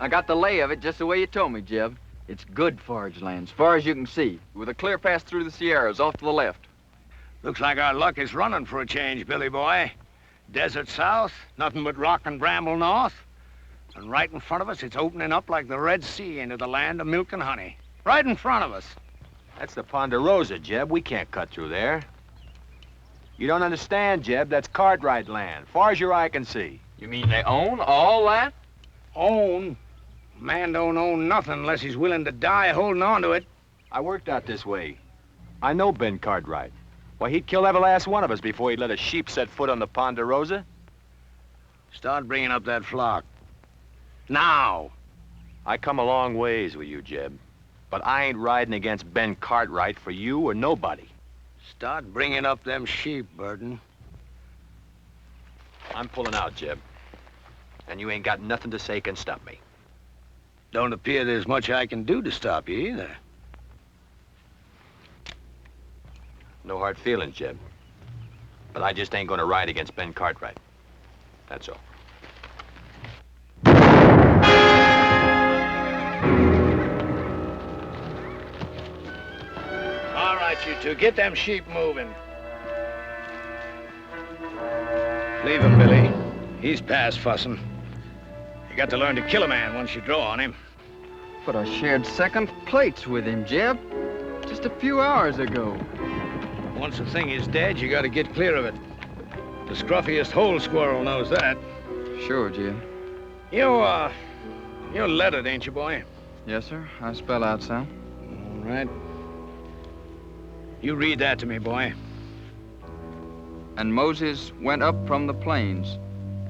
I got the lay of it just the way you told me, Jeb. It's good forage land, as far as you can see, with a clear pass through the Sierras off to the left. Looks like our luck is running for a change, Billy boy. Desert south, nothing but rock and bramble north. And right in front of us, it's opening up like the Red Sea into the land of milk and honey. Right in front of us. That's the Ponderosa, Jeb. We can't cut through there. You don't understand, Jeb. That's Cartwright land, far as your eye can see. You mean they own all that? Own? Man don't own nothing unless he's willing to die holding on to it. I worked out this way. I know Ben Cartwright. Why, he'd kill every last one of us before he'd let a sheep set foot on the Ponderosa. Start bringing up that flock. Now! I come a long ways with you, Jeb. But I ain't riding against Ben Cartwright for you or nobody. Start bringing up them sheep, Burton. I'm pulling out, Jeb. And you ain't got nothing to say can stop me. Don't appear there's much I can do to stop you, either. No hard feelings, Jeb. But I just ain't gonna ride against Ben Cartwright. That's all. All right, you two, get them sheep moving. Leave him, Billy. He's past fussing. You got to learn to kill a man once you draw on him. But I shared second plates with him, Jeb. Just a few hours ago. Once a thing is dead, you got to get clear of it. The scruffiest hole squirrel knows that. Sure, Jeb. You're lettered, ain't you, boy? Yes, sir. I spell out some. All right. You read that to me, boy. And Moses went up from the plains,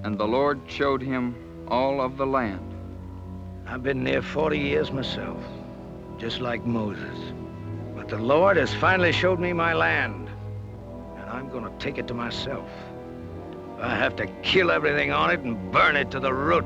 and the Lord showed him all of the land. I've been near 40 years myself, just like Moses. But the Lord has finally showed me my land, and I'm gonna take it to myself. I have to kill everything on it and burn it to the root.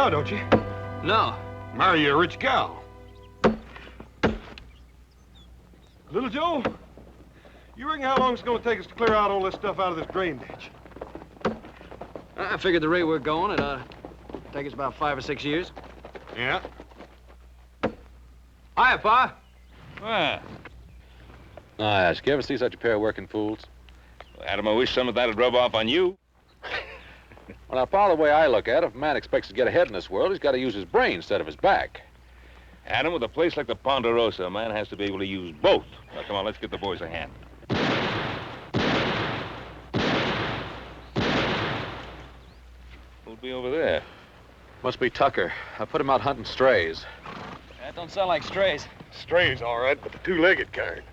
Don't you? No. Marry you a rich gal. Little Joe, you reckon how long it's going to take us to clear out all this stuff out of this drain ditch? I figured the rate we're going, it ought to take us about 5 or 6 years. Yeah. Hiya, Pa. Ah. I ask, you ever see such a pair of working fools? Well, Adam, I wish some of that'd rub off on you. Well, now, Pa, the way I look at it, if a man expects to get ahead in this world, he's got to use his brain instead of his back. Adam, with a place like the Ponderosa, a man has to be able to use both. Now, come on, let's get the boys a hand. Who'll be over there? Must be Tucker. I put him out hunting strays. That don't sound like strays. Strays, all right, but the two-legged kind.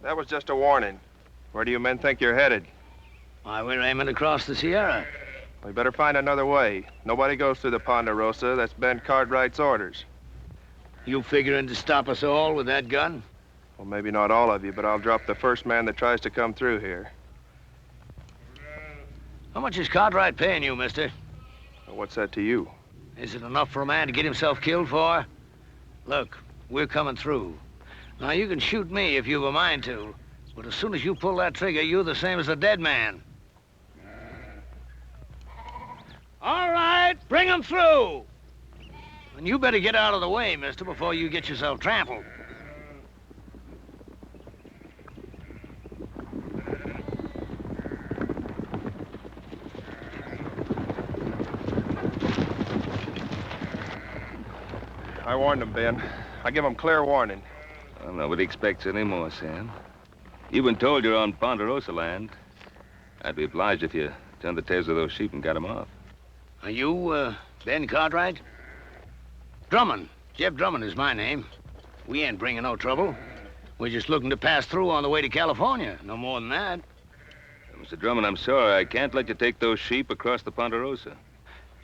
That was just a warning. Where do you men think you're headed? Why, we're aiming across the Sierra. We better find another way. Nobody goes through the Ponderosa. That's Ben Cartwright's orders. You figuring to stop us all with that gun? Well, maybe not all of you, but I'll drop the first man that tries to come through here. How much is Cartwright paying you, mister? Well, what's that to you? Is it enough for a man to get himself killed for? Look, we're coming through. Now, you can shoot me if you've a mind to, but as soon as you pull that trigger, you're the same as a dead man. All right, bring him through. And you better get out of the way, mister, before you get yourself trampled. I warned them, Ben. I give them clear warning. Well, nobody expects any more, Sam. You've been told you're on Ponderosa land. I'd be obliged if you turned the tails of those sheep and got them off. Are you, Ben Cartwright? Drummond. Jeb Drummond is my name. We ain't bringing no trouble. We're just looking to pass through on the way to California. No more than that. Mr. Drummond, I'm sorry. I can't let you take those sheep across the Ponderosa.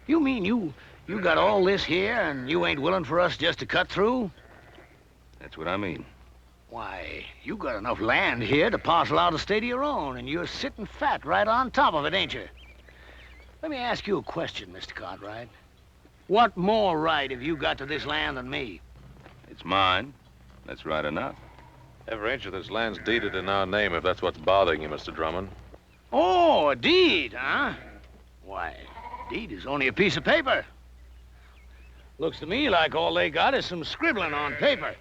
You mean you got all this here and you ain't willing for us just to cut through? That's what I mean. Why, you got enough land here to parcel out a state of your own, and you're sitting fat right on top of it, ain't you? Let me ask you a question, Mr. Cartwright. What more right have you got to this land than me? It's mine. That's right enough. Every inch of this land's deeded in our name, if that's what's bothering you, Mr. Drummond. Oh, a deed, huh? Why, deed is only a piece of paper. Looks to me like all they got is some scribbling on paper.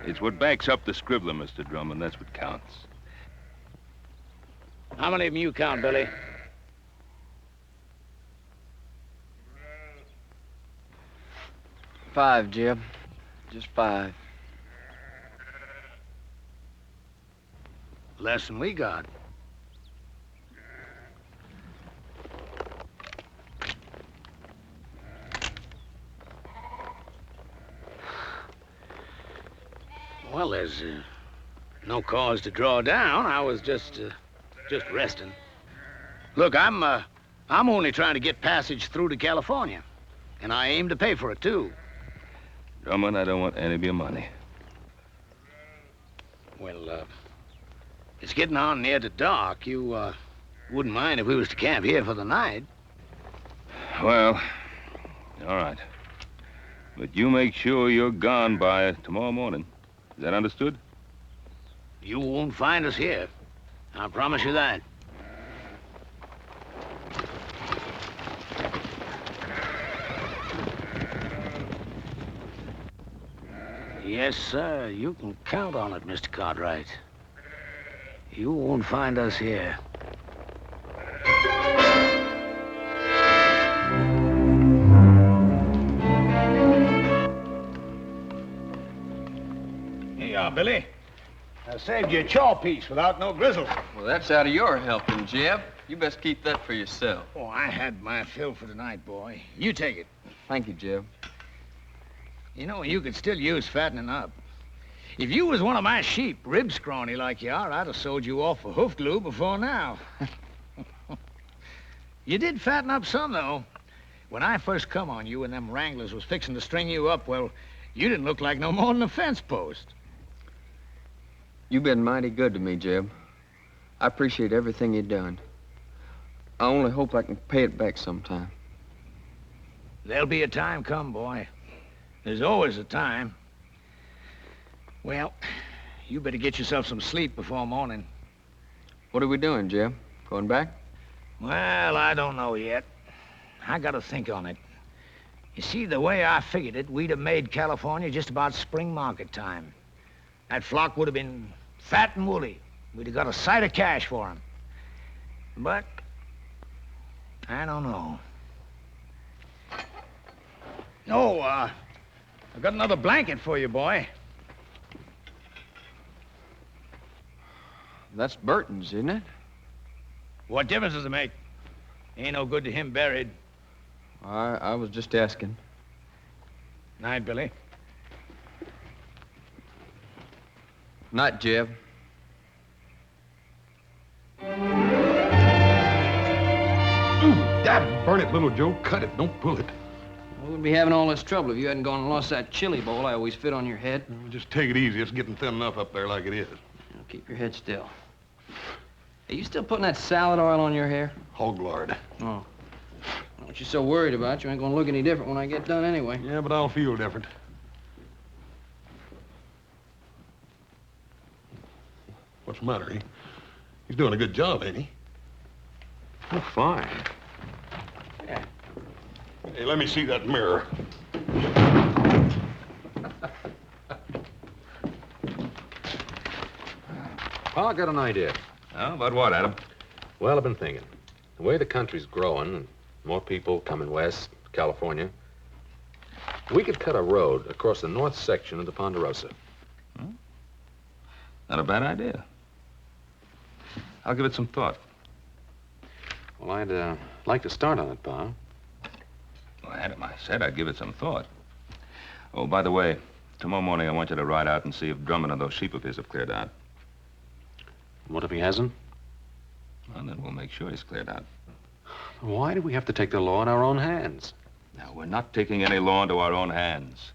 It's what backs up the scribbler, Mr. Drummond. That's what counts. How many of them you count, Billy? Five, Jeb. Just five. Less than we got. Well, there's no cause to draw down. I was just resting. Look, I'm only trying to get passage through to California, and I aim to pay for it too. Drummond, I don't want any of your money. Well, it's getting on near to dark. You wouldn't mind if we was to camp here for the night? Well, all right. But you make sure you're gone by tomorrow morning. Is that understood? You won't find us here. I promise you that. Yes, sir. You can count on it, Mr. Cartwright. You won't find us here. Here you are, Billy. I saved you a chaw piece without no grizzle. Well, that's out of your helping, Jeb. You best keep that for yourself. Oh, I had my fill for tonight, boy. You take it. Thank you, Jeb. You know, you could still use fattening up. If you was one of my sheep, rib scrawny like you are, I'd have sold you off for hoof glue before now. You did fatten up some, though. When I first come on you and them wranglers was fixing to string you up, well, you didn't look like no more than a fence post. You've been mighty good to me, Jeb. I appreciate everything you've done. I only hope I can pay it back sometime. There'll be a time come, boy. There's always a time. Well, you better get yourself some sleep before morning. What are we doing, Jeb? Going back? Well, I don't know yet. I gotta think on it. You see, the way I figured it, we'd have made California just about spring market time. That flock would have been fat and woolly. We'd have got a sight of cash for 'em. But I don't know. Oh, I got another blanket for you, boy. That's Burton's, isn't it? What difference does it make? Ain't no good to him buried. I was just asking. Night, Billy. Night, Jeb. Dad, burn it, little Joe. Cut it. Don't pull it. We wouldn't be having all this trouble if you hadn't gone and lost that chili bowl I always fit on your head. Just take it easy. It's getting thin enough up there like it is. Now, keep your head still. Are you still putting that salad oil on your hair? Hog lard. Oh. What you so worried about? You ain't gonna look any different when I get done anyway. Yeah, but I'll feel different. What's the matter, He's doing a good job, ain't he? Oh, fine. Hey, let me see that mirror. Well, I got an idea. Oh, about what, Adam? Well, I've been thinking. The way the country's growing, and more people coming west, California, we could cut a road across the north section of the Ponderosa. Not a bad idea. I'll give it some thought. Well, I'd like to start on it, Pa. Well, Adam, I said I'd give it some thought. Oh, by the way, tomorrow morning I want you to ride out and see if Drummond and those sheep of his have cleared out. What if he hasn't? Well, then we'll make sure he's cleared out. Why do we have to take the law in our own hands? Now, we're not taking any law into our own hands.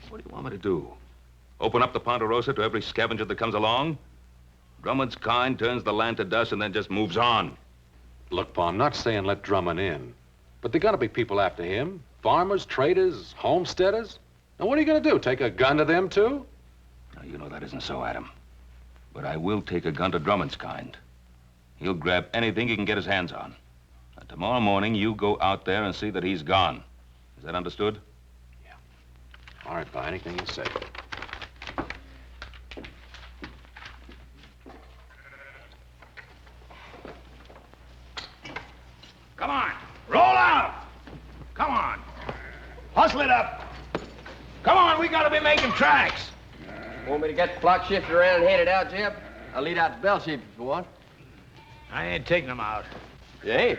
What do you want me to do? Open up the Ponderosa to every scavenger that comes along? Drummond's kind turns the land to dust and then just moves on. Look, Pa, I'm not saying let Drummond in. But there gotta be people after him. Farmers, traders, homesteaders. Now, what are you gonna do? Take a gun to them, too? Now, you know that isn't so, Adam. But I will take a gun to Drummond's kind. He'll grab anything he can get his hands on. Now, tomorrow morning, you go out there and see that he's gone. Is that understood? Yeah. All right, Pa, anything you say. Come on, roll out! Come on, hustle it up! Come on, we gotta be making tracks! Want me to get the flock shifted around and headed out, Jeb? I'll lead out the bell sheep if you want. I ain't taking them out. You ain't?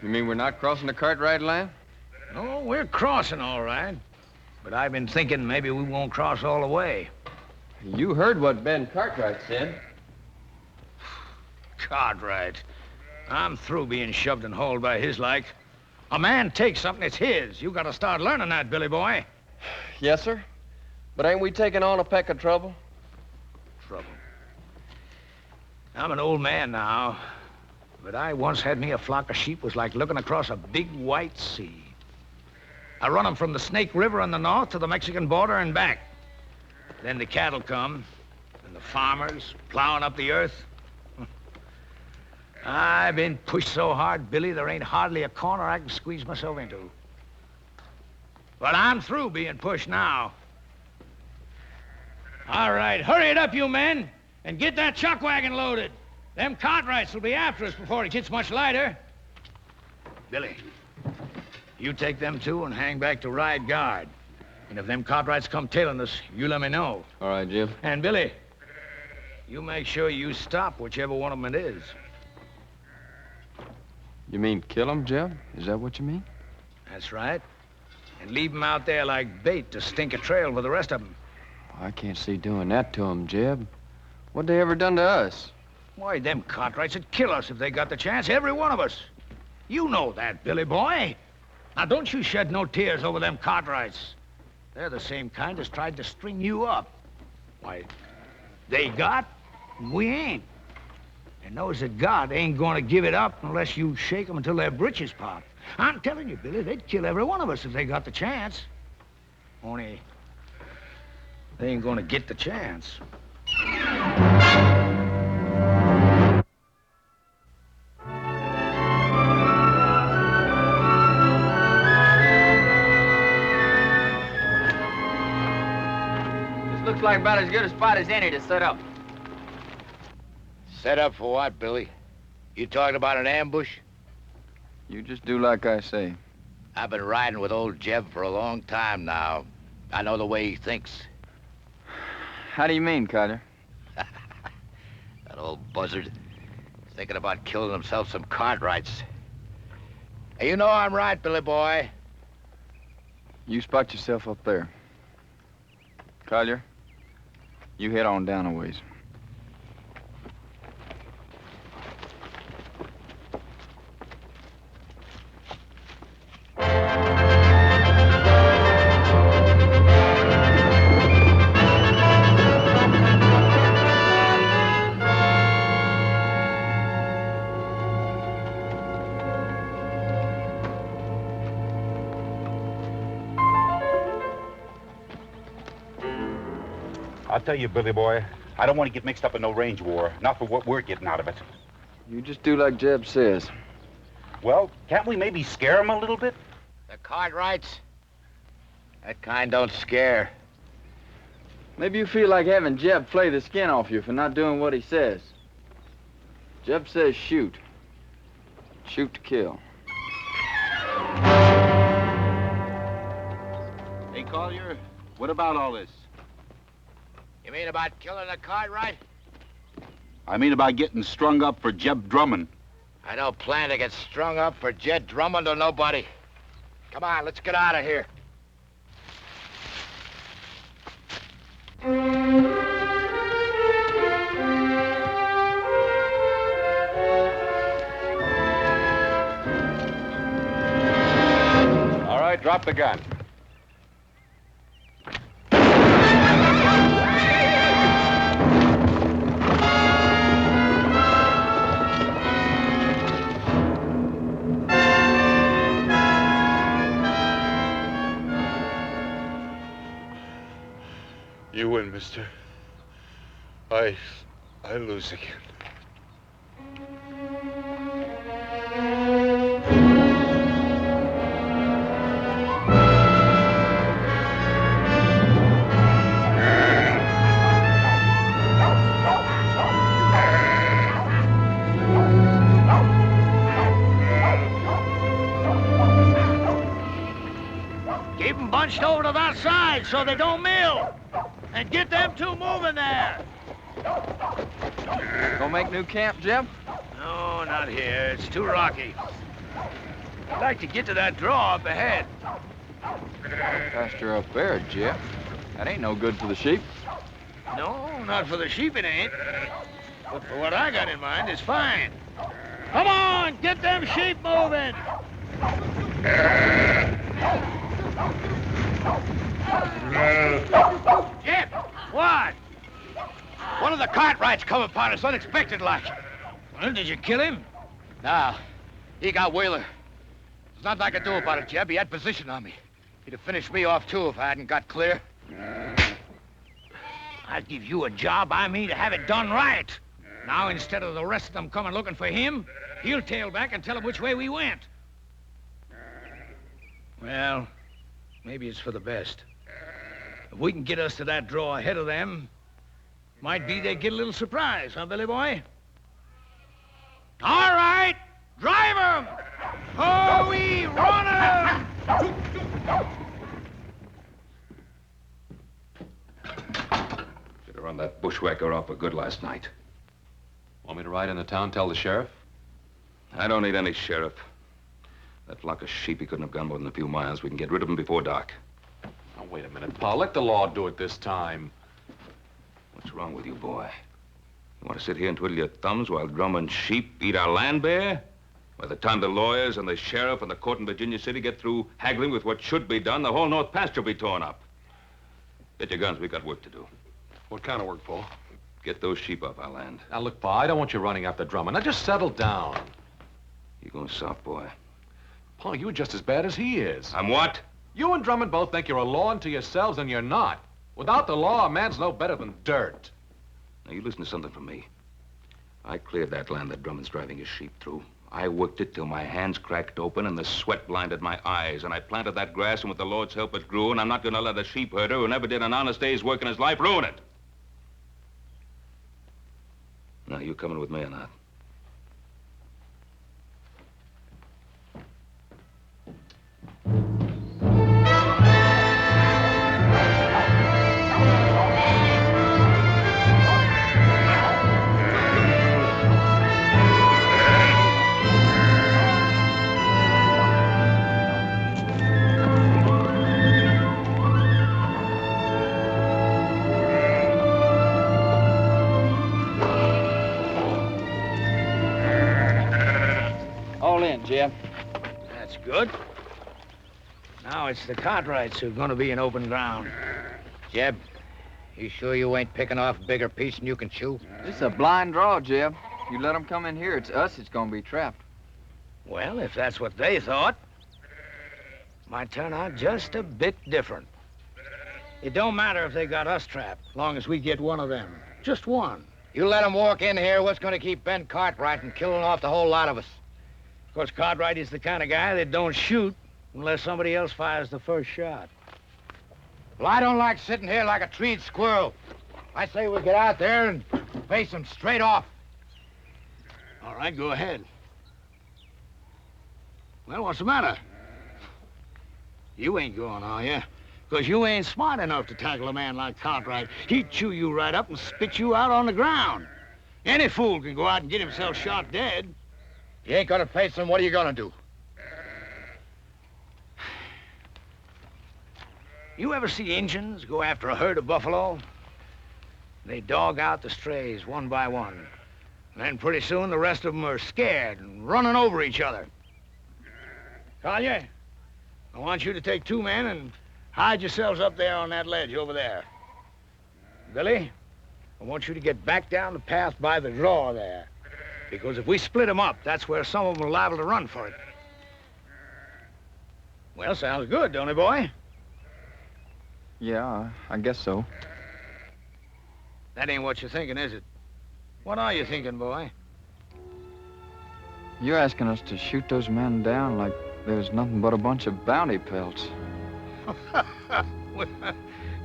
You mean we're not crossing the Cartwright line? No, we're crossing all right. But I've been thinking maybe we won't cross all the way. You heard what Ben Cartwright said. Cartwright. I'm through being shoved and hauled by his like. A man takes something, it's his. You gotta start learning that, Billy boy. Yes, sir. But ain't we taking on a peck of trouble? Trouble. I'm an old man now, but I once had me a flock of sheep was like looking across a big white sea. I run them from the Snake River in the north to the Mexican border and back. Then the cattle come, and the farmers plowing up the earth. I've been pushed so hard, Billy, there ain't hardly a corner I can squeeze myself into. But I'm through being pushed now. All right, hurry it up, you men, and get that chuck wagon loaded. Them Cartwrights will be after us before it gets much lighter. Billy, you take them two and hang back to ride guard. And if them Cartwrights come tailing us, you let me know. All right, Jim. And Billy, you make sure you stop whichever one of them it is. You mean kill him, Jeb? Is that what you mean? That's right. And leave them out there like bait to stink a trail with the rest of them. I can't see doing that to him, Jeb. What they ever done to us? Why, them Cartwrights would kill us if they got the chance, every one of us. You know that, Billy boy. Now, don't you shed no tears over them Cartwrights. They're the same kind as tried to string you up. Why, they got, and we ain't. And those that got ain't gonna give it up unless you shake them until their britches pop. I'm telling you, Billy, they'd kill every one of us if they got the chance. Only, they ain't gonna get the chance. This looks like about as good a spot as any to set up. Set up for what, Billy? You talking about an ambush? You just do like I say. I've been riding with old Jeb for a long time now. I know the way he thinks. How do you mean, Carter? That old buzzard. Thinking about killing himself some Cartwrights. Hey, you know I'm right, Billy boy. You spot yourself up there. Collier, you head on down a ways. I'll tell you, Billy boy, I don't want to get mixed up in no range war. Not for what we're getting out of it. You just do like Jeb says. Well, can't we maybe scare him a little bit? The Cartwrights? That kind don't scare. Maybe you feel like having Jeb flay the skin off you for not doing what he says. Jeb says shoot. Shoot to kill. Hey, Collier, what about all this? You mean about killing the Cartwright? I mean about getting strung up for Jeb Drummond. I don't plan to get strung up for Jeb Drummond or nobody. Come on, let's get out of here. All right, drop the gun. You win, mister. I lose again. Keep them bunched over to that side so they don't mill. And get them two moving there. Gonna make new camp, Jeb? No, not here. It's too rocky. I'd like to get to that draw up ahead. Pasture up there, Jeb. That ain't no good for the sheep. No, not for the sheep it ain't. But for what I got in mind, it's fine. Come on, get them sheep moving. Jeb! What? One of the Cartwrights come upon us unexpected like. Well, did you kill him? No, he got Wheeler. There's nothing I could do about it, Jeb. He had position on me. He'd have finished me off, too, if I hadn't got clear. I'll give you a job I mean to have it done right. Now, instead of the rest of them coming looking for him, he'll tail back and tell them which way we went. Well, maybe it's for the best. If we can get us to that draw ahead of them, might be they get a little surprise, huh, Billy boy? All right, drive 'em! Oh, we run 'em! Should have run that bushwhacker off for good last night. Want me to ride into town, tell the sheriff? I don't need any sheriff. That flock of sheep, he couldn't have gone more than a few miles. We can get rid of them before dark. Now, wait a minute, Pa. Let the law do it this time. What's wrong with you, boy? You want to sit here and twiddle your thumbs while Drummond's sheep eat our land bare? By the time the lawyers and the sheriff and the court in Virginia City get through haggling with what should be done, the whole North Pasture will be torn up. Get your guns. We got work to do. What kind of work, Pa? Get those sheep off our land. Now, look, Pa, I don't want you running after Drummond. Now, just settle down. You're going soft, boy. Pa, you're just as bad as he is. I'm what? You and Drummond both think you're a law unto yourselves, and you're not. Without the law, a man's no better than dirt. Now, you listen to something from me. I cleared that land that Drummond's driving his sheep through. I worked it till my hands cracked open and the sweat blinded my eyes. And I planted that grass, and with the Lord's help, it grew. And I'm not going to let a sheep herder who never did an honest day's work in his life ruin it. Now, you coming with me or not? All in, Jeb. That's good. Now it's the Cartwrights who're going to be in open ground. Jeb, you sure you ain't picking off a bigger piece than you can chew? This is a blind draw, Jeb. You let them come in here, it's us that's gonna be trapped. Well, if that's what they thought, might turn out just a bit different. It don't matter if they got us trapped, long as we get one of them. Just one. You let them walk in here, what's going to keep Ben Cartwright from killing off the whole lot of us? Of course, Cartwright is the kind of guy that don't shoot Unless somebody else fires the first shot. Well, I don't like sitting here like a treed squirrel. I say we get out there and face them straight off. All right, go ahead. Well, what's the matter? You ain't going, are you? Because you ain't smart enough to tackle a man like Cartwright. He'd chew you right up and spit you out on the ground. Any fool can go out and get himself shot dead. You ain't gonna face them, what are you gonna do? You ever see Injuns go after a herd of buffalo? They dog out the strays one by one. And then pretty soon the rest of them are scared and running over each other. Collier, I want you to take 2 men and hide yourselves up there on that ledge over there. Billy, I want you to get back down the path by the draw there. Because if we split them up, that's where some of them are liable to run for it. Well, sounds good, don't it, boy? Yeah, I guess so. That ain't what you're thinking, is it? What are you thinking, boy? You're asking us to shoot those men down like there's nothing but a bunch of bounty pelts.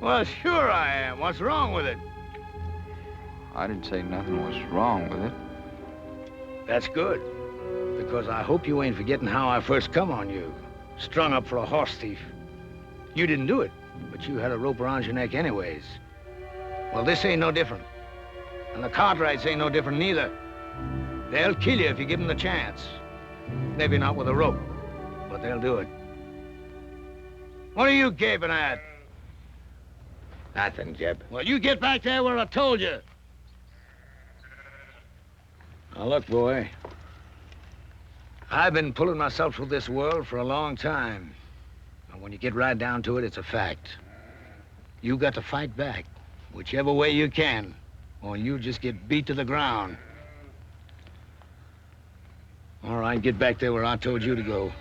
Well, sure I am. What's wrong with it? I didn't say nothing was wrong with it. That's good. Because I hope you ain't forgetting how I first come on you. Strung up for a horse thief. You didn't do it, but you had a rope around your neck anyways. Well, this ain't no different. And the Cartwrights ain't no different neither. They'll kill you if you give them the chance. Maybe not with a rope, but they'll do it. What are you gaping at? Nothing, Jeb. Well, you get back there where I told you. Now, look, boy. I've been pulling myself through this world for a long time. And when you get right down to it, it's a fact. You got to fight back, whichever way you can, or you just get beat to the ground. All right, get back there where I told you to go.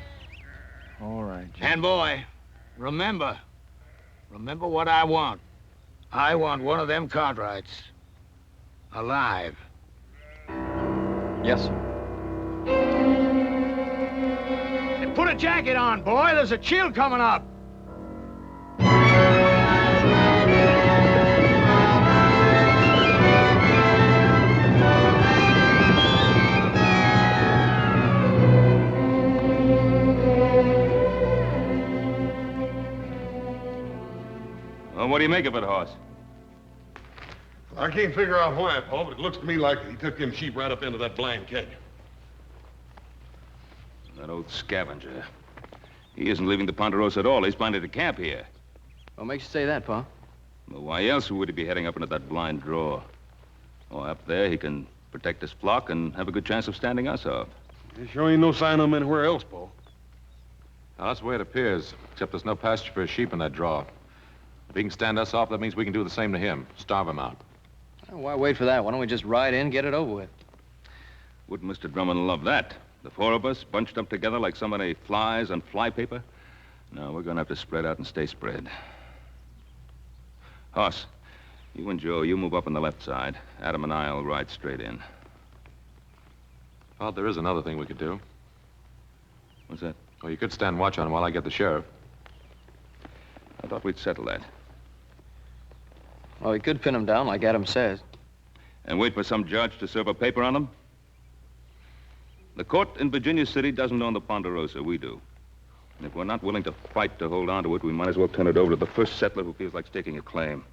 All right, Jeb. And, boy, remember what I want. I want one of them Cartwrights alive. Yes, sir. And put a jacket on, boy. There's a chill coming up. Well, what do you make of it, Hoss? I can't figure out why, Paul, but it looks to me like he took them sheep right up into that blind canyon. That old scavenger. He isn't leaving the Ponderosa at all. He's planted a camp here. What makes you say that, Pa? Well, why else would he be heading up into that blind draw? Oh, up there he can protect his flock and have a good chance of standing us off. There sure ain't no sign of him anywhere else, Paul. Now, that's the way it appears, except there's no pasture for his sheep in that draw. If he can stand us off, that means we can do the same to him. Starve him out. Why wait for that? Why don't we just ride in, get it over with? Wouldn't Mr. Drummond love that? The 4 of us bunched up together like so many flies on flypaper? No, we're gonna have to spread out and stay spread. Hoss, you and Joe, you move up on the left side. Adam and I'll ride straight in. Well, there is another thing we could do. What's that? Well, you could stand watch on him while I get the sheriff. I thought we'd settle that. Well, we could pin him down like Adam says. And wait for some judge to serve a paper on him? The court in Virginia City doesn't own the Ponderosa. We do. And if we're not willing to fight to hold on to it, we might as well turn it over to the first settler who feels like staking a claim.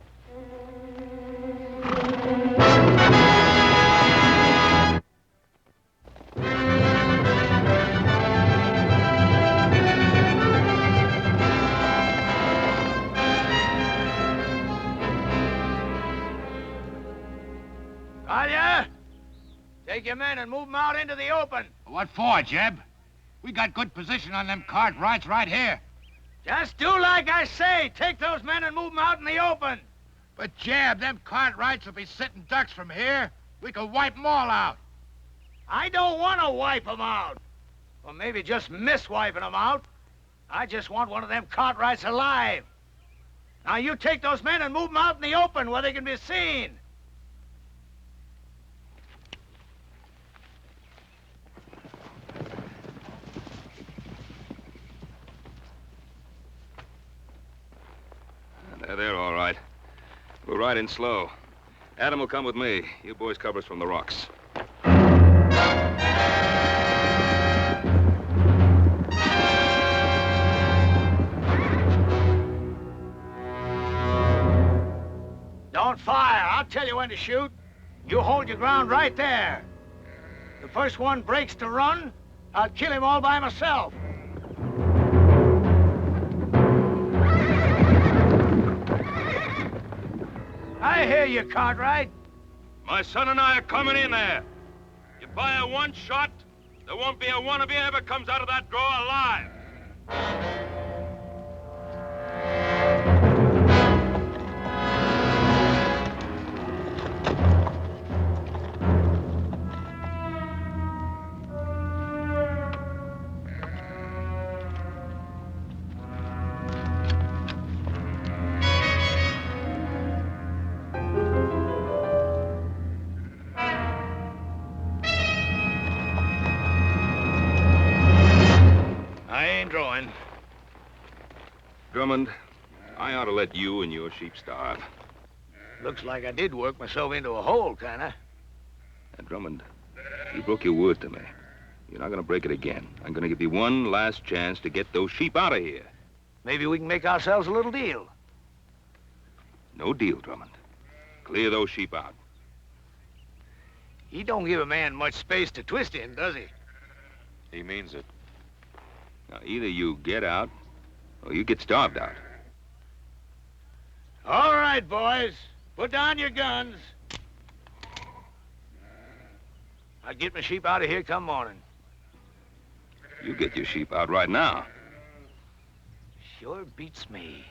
Collier, take your men and move them out into the open. What for, Jeb? We got good position on them Cartwrights right here. Just do like I say. Take those men and move them out in the open. But, Jeb, them Cartwrights will be sitting ducks from here. We could wipe them all out. I don't want to wipe them out. Or maybe just miss wiping them out. I just want one of them Cartwrights alive. Now, you take those men and move them out in the open where they can be seen. We'll ride in slow. Adam will come with me. You boys cover us from the rocks. Don't fire. I'll tell you when to shoot. You hold your ground right there. The first one breaks to run, I'll kill him all by myself. I hear you, Cartwright. My son and I are coming in there. You fire one shot, there won't be a one of you ever comes out of that draw alive. Drawing. Drummond, I ought to let you and your sheep starve. Looks like I did work myself into a hole, kinda. And Drummond, you broke your word to me. You're not gonna break it again. I'm gonna give you one last chance to get those sheep out of here. Maybe we can make ourselves a little deal. No deal, Drummond. Clear those sheep out. He don't give a man much space to twist in, does he? He means it. Now, either you get out, or you get starved out. All right, boys. Put down your guns. I'll get my sheep out of here come morning. You get your sheep out right now. Sure beats me.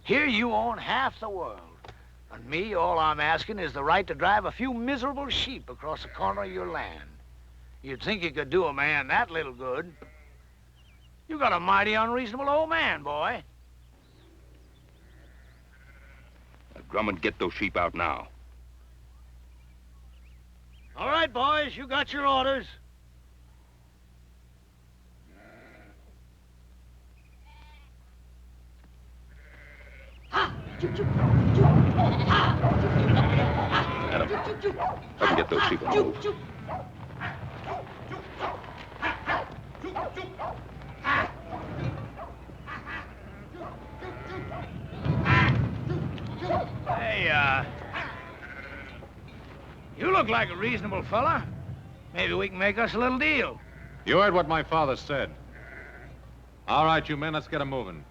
Here you own half the world. And me, all I'm asking is the right to drive a few miserable sheep across the corner of your land. You'd think you could do a man that little good. You got a mighty unreasonable old man, boy. Now, Drummond, get those sheep out now. All right, boys, you got your orders. Adam, I can get those sheep on the move. Hey, you look like a reasonable fella. Maybe we can make us a little deal. You heard what my father said. All right, you men, let's get 'em moving.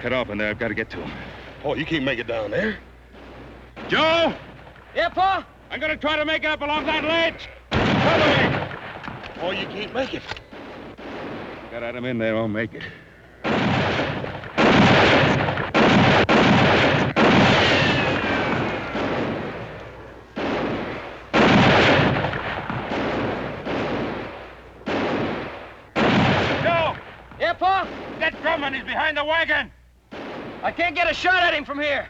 Up in there. I've got to get to him. Oh, you can't make it down there. Joe! Yeah, Pa? I'm going to try to make up along that ledge. Follow me. Oh, you can't make it. Got Adam in there, I'll make it. Joe! Yeah, Pa? That Drummond is behind the wagon. I can't get a shot at him from here.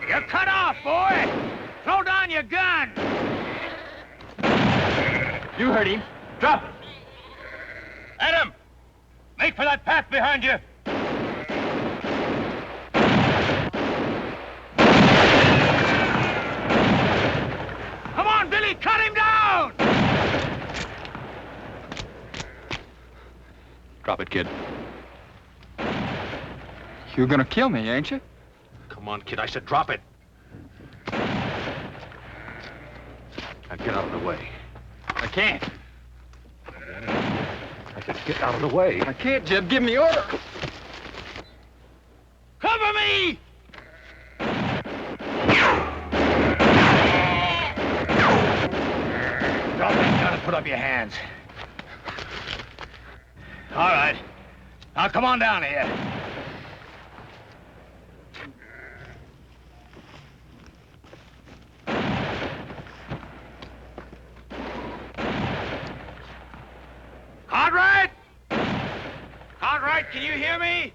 You're cut off, boy. Throw down your gun. You heard him. Drop it. Adam! Make for that path behind you. Come on, Billy, cut him down! Drop it, kid. You're gonna kill me, ain't you? Come on, kid. I said drop it. Now get out of the way. I can't. I said get out of the way. I can't, Jeb. Give me order. Cover me! Drop that gun and put up your hands. All right. Now come on down here. Cartwright! Cartwright, can you hear me?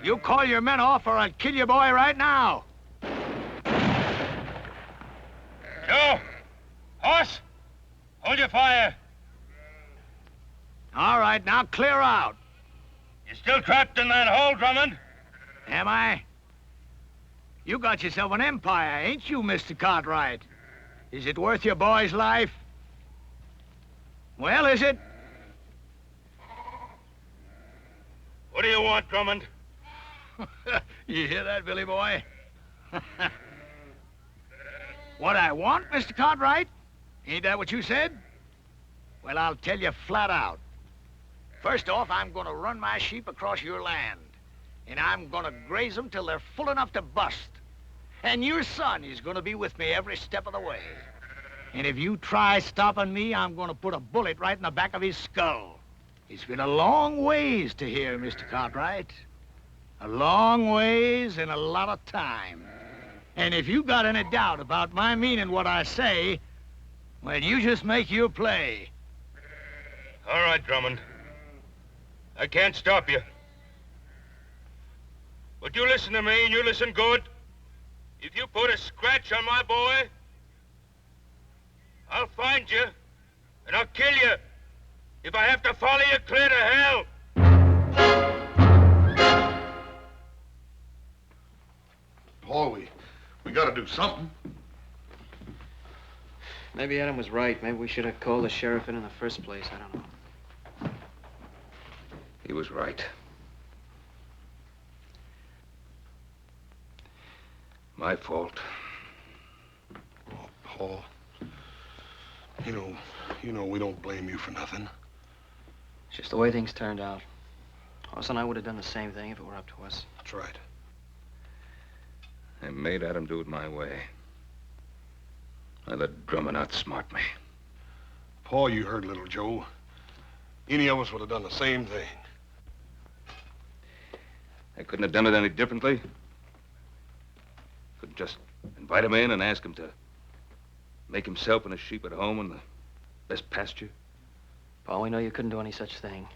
You call your men off or I'll kill your boy right now. Joe! Horse! Hold your fire. All right, now clear out. You're still trapped in that hole, Drummond. Am I? You got yourself an empire, ain't you, Mr. Cartwright? Is it worth your boy's life? Well, is it? What do you want, Drummond? You hear that, Billy boy? What I want, Mr. Cartwright? Ain't that what you said? Well, I'll tell you flat out. First off, I'm gonna run my sheep across your land. And I'm gonna graze them till they're full enough to bust. And your son is gonna be with me every step of the way. And if you try stopping me, I'm gonna put a bullet right in the back of his skull. It's been a long ways to here, Mr. Cartwright. A long ways and a lot of time. And if you got any doubt about my meaning what I say, well, you just make your play. All right, Drummond. I can't stop you. But you listen to me, and you listen good. If you put a scratch on my boy, I'll find you, and I'll kill you. If I have to follow you clear to hell. Paul, we gotta do something. Maybe Adam was right. Maybe we should have called the sheriff in the first place. I don't know. He was right. My fault. Oh, Paul. You know we don't blame you for nothing. It's just the way things turned out. Hoss and I would have done the same thing if it were up to us. That's right. I made Adam do it my way. I let Drummond outsmart me. Paul, you heard little Joe. Any of us would have done the same thing. I couldn't have done it any differently. Couldn't just invite him in and ask him to make himself and his sheep at home in the best pasture. Paul, we know you couldn't do any such thing.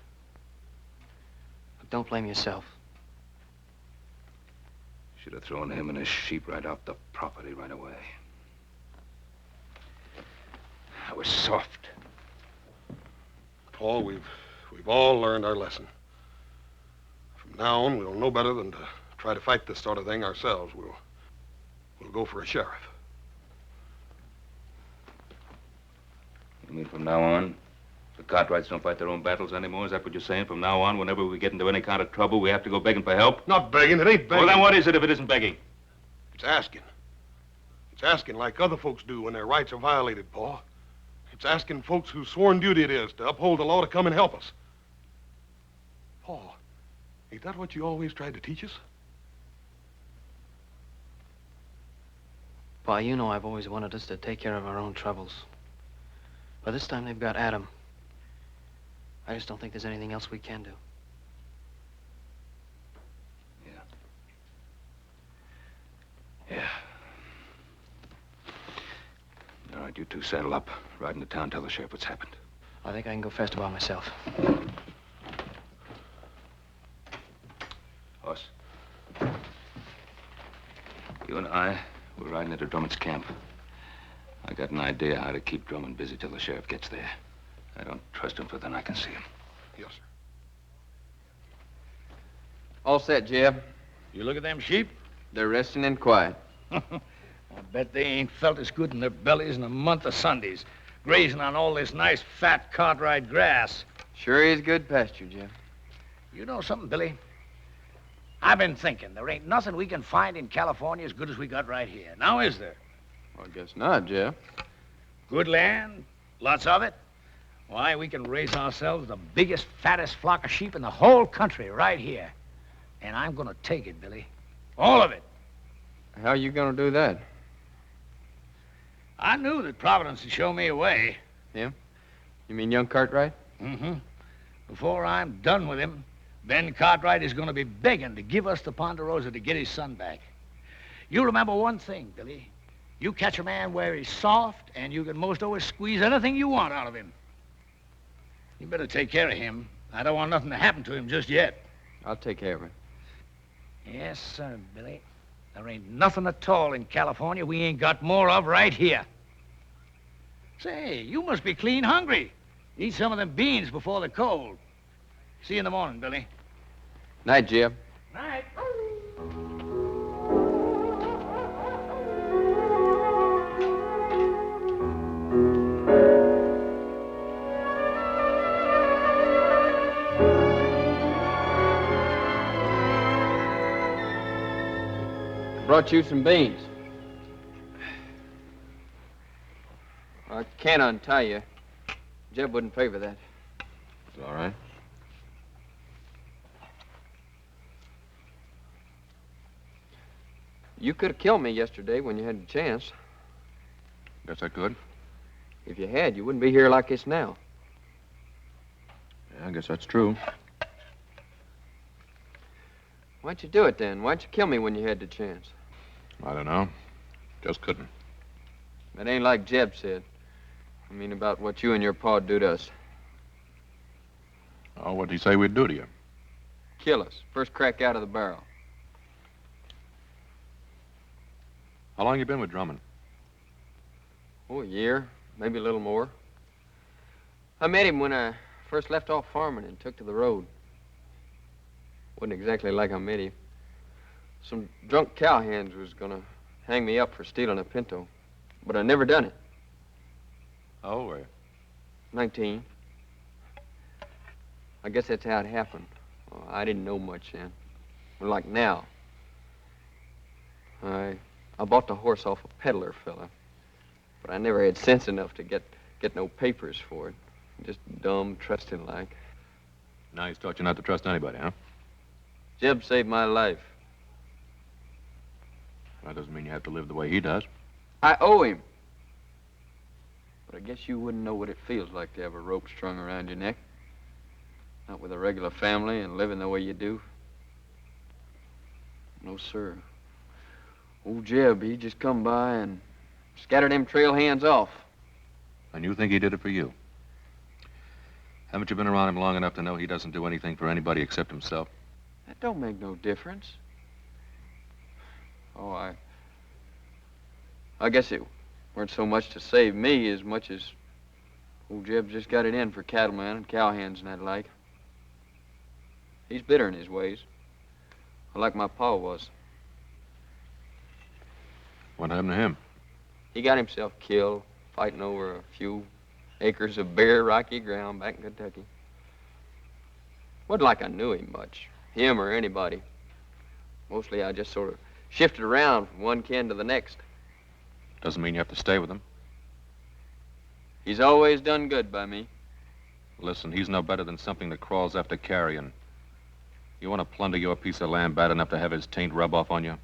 But don't blame yourself. Should have thrown him and his sheep right off the property right away. I was soft. Paul, we've all learned our lesson. From now on, we'll know better than to try to fight this sort of thing ourselves. We'll go for a sheriff. You mean from now on, the Cartwrights don't fight their own battles anymore? Is that what you're saying? From now on, whenever we get into any kind of trouble, we have to go begging for help? Not begging. It ain't begging. Well, then what is it if it isn't begging? It's asking. It's asking like other folks do when their rights are violated, Paul. It's asking folks whose sworn duty it is to uphold the law to come and help us. Paul, ain't that what you always tried to teach us? Pa, you know I've always wanted us to take care of our own troubles. But this time they've got Adam. I just don't think there's anything else we can do. Yeah. All right, you two saddle up. Ride into town, tell the sheriff what's happened. I think I can go faster by myself. Hoss. You and I, we're riding into Drummond's camp. I got an idea how to keep Drummond busy till the sheriff gets there. I don't trust him further than I can see him. Yes, sir. All set, Jeb. You look at them sheep? They're resting and quiet. I bet they ain't felt as good in their bellies in a month of Sundays, grazing on all this nice, fat Cartwright grass. Sure is good pasture, Jeb. You know something, Billy? I've been thinking, there ain't nothing we can find in California as good as we got right here. Now, is there? Well, I guess not, Jeb. Good land, lots of it. Why, we can raise ourselves the biggest, fattest flock of sheep in the whole country right here. And I'm gonna take it, Billy. All of it. How are you gonna do that? I knew that Providence would show me a way. Him? You mean young Cartwright? Mm-hmm. Before I'm done with him, Ben Cartwright is gonna be begging to give us the Ponderosa to get his son back. You remember one thing, Billy. You catch a man where he's soft, and you can most always squeeze anything you want out of him. You better take care of him. I don't want nothing to happen to him just yet. I'll take care of it. Yes, sir, Billy. There ain't nothing at all in California we ain't got more of right here. Say, you must be clean hungry. Eat some of them beans before the cold. See you in the morning, Billy. Night, Jeb. Night. Brought you some beans. I can't untie you. Jeb wouldn't favor that. It's all right. You could have killed me yesterday when you had the chance. Guess I could. If you had, you wouldn't be here like this now. Yeah, I guess that's true. Why'd you do it then? Why'd you kill me when you had the chance? I don't know. Just couldn't. That ain't like Jeb said. I mean about what you and your pa'd do to us. Oh, what'd he say we'd do to you? Kill us. First crack out of the barrel. How long you been with Drummond? Oh, a year. Maybe a little more. I met him when I first left off farming and took to the road. Wasn't exactly like I met him. Some drunk cowhands was gonna hang me up for stealing a pinto, but I never done it. How old were you? 19. I guess that's how it happened. Oh, I didn't know much then. But like now. I bought the horse off a peddler fella, but I never had sense enough to get no papers for it. Just dumb, trusting like. Now he's taught you not to trust anybody, huh? Jeb saved my life. That doesn't mean you have to live the way he does. I owe him. But I guess you wouldn't know what it feels like to have a rope strung around your neck. Not with a regular family and living the way you do. No, sir. Old Jeb, he just come by and scattered them trail hands off. And you think he did it for you? Haven't you been around him long enough to know he doesn't do anything for anybody except himself? That don't make no difference. Oh, I guess it weren't so much to save me as much as old Jeb just got it in for cattlemen and cowhands and that like. He's bitter in his ways, like my pa was. What happened to him? He got himself killed fighting over a few acres of bare, rocky ground back in Kentucky. Wasn't like I knew him much, him or anybody. Mostly I just sort of shifted around from one kin to the next. Doesn't mean you have to stay with him. He's always done good by me. Listen, he's no better than something that crawls after carrion. You want to plunder your piece of land bad enough to have his taint rub off on you?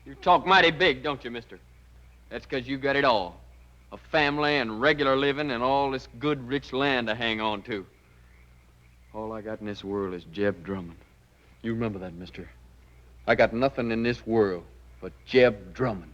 You talk mighty big, don't you, mister? That's 'cause you got it all. A family and regular living and all this good, rich land to hang on to. All I got in this world is Jeb Drummond. You remember that, mister. I got nothing in this world but Jeb Drummond.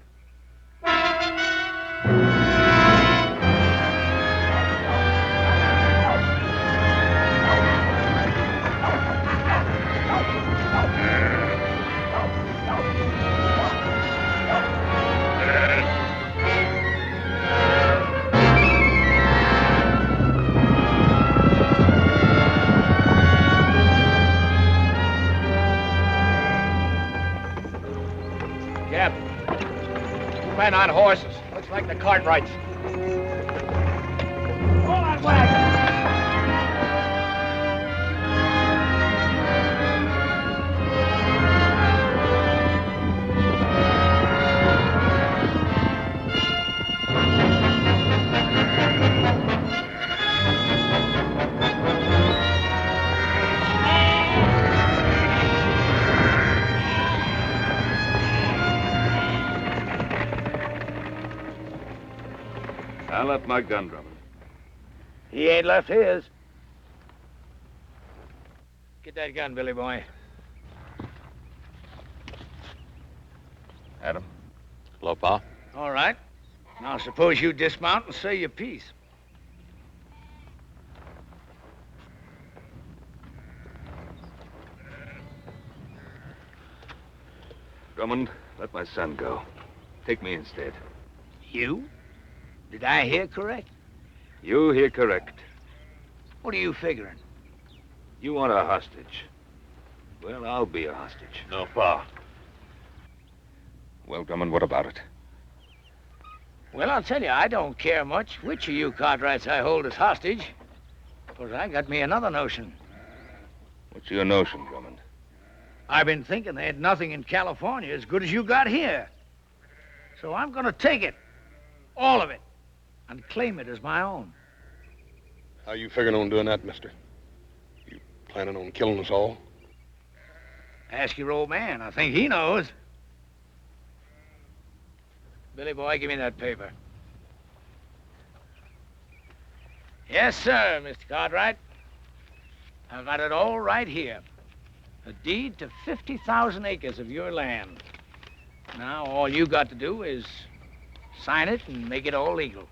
men on horses. Looks like the Cartwrights. Pull that wagon! I left my gun, Drummond. He ain't left his. Get that gun, Billy boy. Adam? Hello, Pa. All right. Now suppose you dismount and say your piece. Drummond, let my son go. Take me instead. You? Did I hear correct? You hear correct. What are you figuring? You want a hostage. Well, I'll be a hostage. No, Pa. Well, Drummond, what about it? Well, I'll tell you, I don't care much which of you Cartwrights I hold as hostage. Because I got me another notion. What's your notion, Drummond? I've been thinking there ain't nothing in California as good as you got here. So I'm gonna take it. All of it. And claim it as my own. How you figuring on doing that, mister? You planning on killing us all? Ask your old man. I think he knows. Billy boy, give me that paper. Yes, sir, Mr. Cartwright. I've got it all right here. A deed to 50,000 acres of your land. Now, all you got to do is sign it and make it all legal.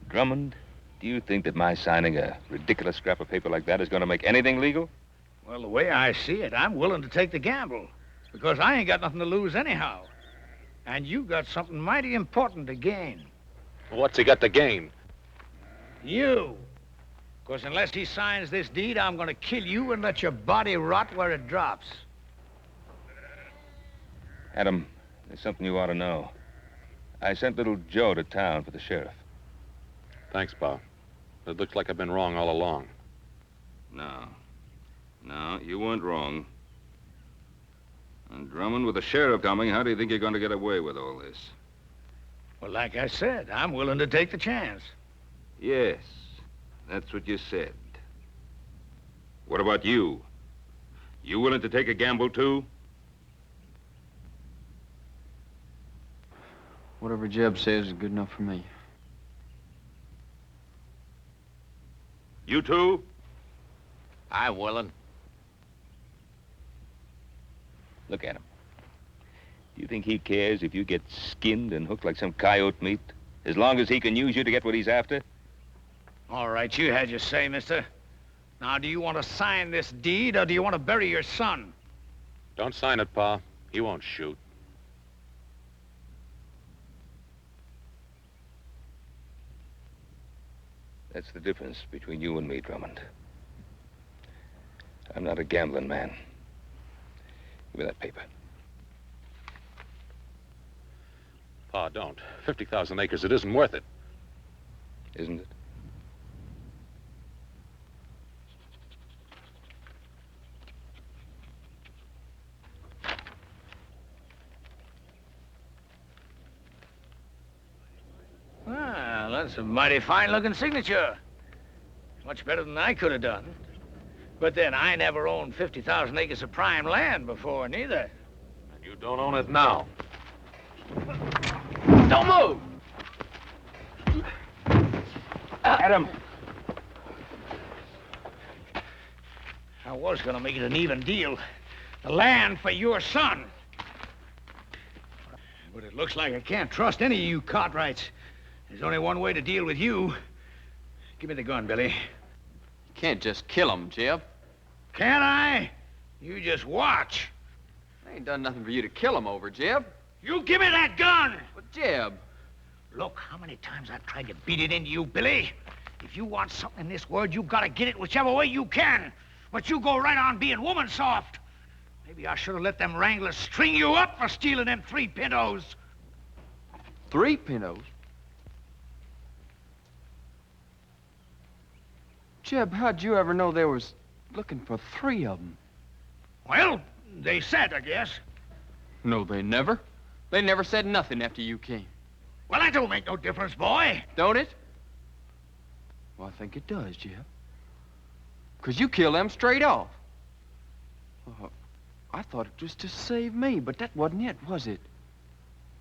Drummond, do you think that my signing a ridiculous scrap of paper like that is going to make anything legal? Well, the way I see it, I'm willing to take the gamble. Because I ain't got nothing to lose anyhow. And you got something mighty important to gain. What's he got to gain? You. Because unless he signs this deed, I'm going to kill you and let your body rot where it drops. Adam, there's something you ought to know. I sent little Joe to town for the sheriff. Thanks, Pa. It looks like I've been wrong all along. No, you weren't wrong. And Drummond, with the sheriff coming, how do you think you're going to get away with all this? Well, like I said, I'm willing to take the chance. Yes, that's what you said. What about you? You willing to take a gamble, too? Whatever Jeb says is good enough for me. You too? I'm willing. Look at him. Do you think he cares if you get skinned and hooked like some coyote meat, as long as he can use you to get what he's after? All right, you had your say, mister. Now, do you want to sign this deed, or do you want to bury your son? Don't sign it, Pa. He won't shoot. That's the difference between you and me, Drummond. I'm not a gambling man. Give me that paper. Pa, don't. 50,000 acres, it isn't worth it. Isn't it? Well, that's a mighty fine-looking signature. Much better than I could have done. But then, I never owned 50,000 acres of prime land before, neither. And you don't own it now. Don't move! Adam! I was gonna make it an even deal. The land for your son. But it looks like I can't trust any of you Cartwrights. There's only one way to deal with you. Give me the gun, Billy. You can't just kill him, Jeb. Can't I? You just watch. I ain't done nothing for you to kill him over, Jeb. You give me that gun! But, Jeb... Look, how many times I've tried to beat it into you, Billy. If you want something in this world, you gotta get it whichever way you can. But you go right on being woman soft. Maybe I should have let them wranglers string you up for stealing them 3 pintos. 3 pintos? Jeb, how'd you ever know they was looking for 3 of them? Well, they said, I guess. No, they never. They never said nothing after you came. Well, that don't make no difference, boy. Don't it? Well, I think it does, Jeb. 'Cause you killed them straight off. I thought it was to save me, but that wasn't it, was it?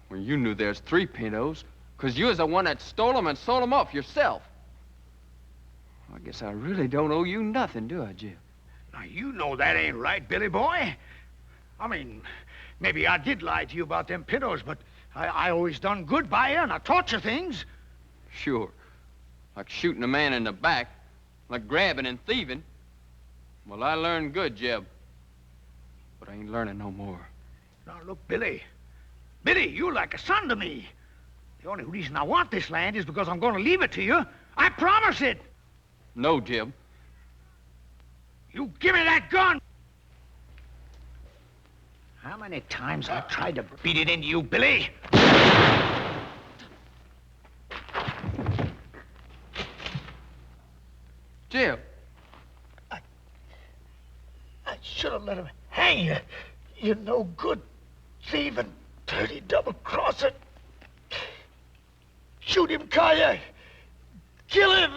Well, you knew there's 3 pintos, 'cause you was the one that stole them and sold them off yourself. I guess I really don't owe you nothing, do I, Jeb? Now, you know that ain't right, Billy boy. I mean, maybe I did lie to you about them pintos, but I always done good by you, and I taught you things. Sure. Like shooting a man in the back, like grabbing and thieving. Well, I learned good, Jeb. But I ain't learning no more. Now, look, Billy. Billy, you're like a son to me. The only reason I want this land is because I'm going to leave it to you. I promise it. No, Jeb. You give me that gun! How many times I've tried to beat it into you, Billy? Jeb. I should have let him hang you. You're no good thieving, dirty double-crosser. Shoot him, Kaya. Kill him.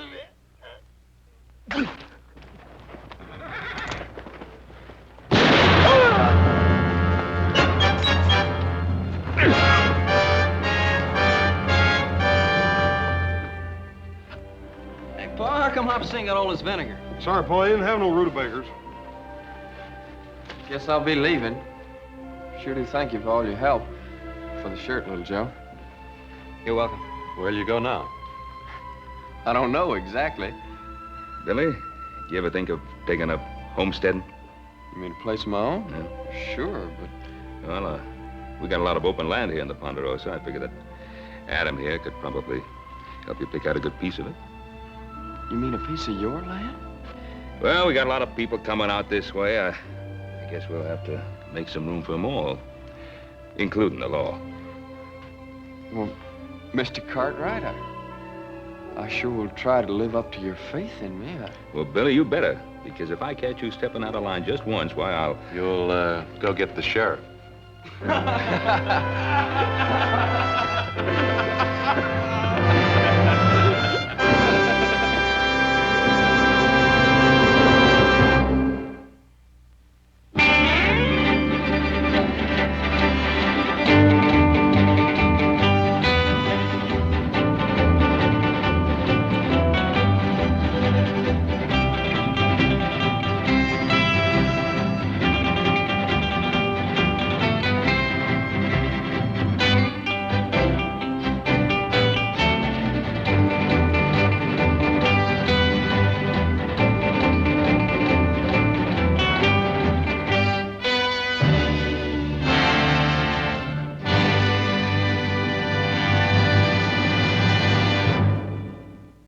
Hey, Pa, how come Hopsing got all this vinegar? Sorry, Paul, you didn't have no rutabagas. Guess I'll be leaving. Sure do thank you for all your help. For the shirt, little Joe. You're welcome. Where'll you go now? I don't know exactly. Billy, do you ever think of taking up homesteading? You mean a place of my own? Yeah. Sure, but... Well, we got a lot of open land here in the Ponderosa. I figured that Adam here could probably help you pick out a good piece of it. You mean a piece of your land? Well, we got a lot of people coming out this way. I guess we'll have to make some room for them all, including the law. Well, Mr. Cartwright, I sure will try to live up to your faith in me. Well, Billy, you better, because if I catch you stepping out of line just once, why, I'll... You'll, go get the sheriff.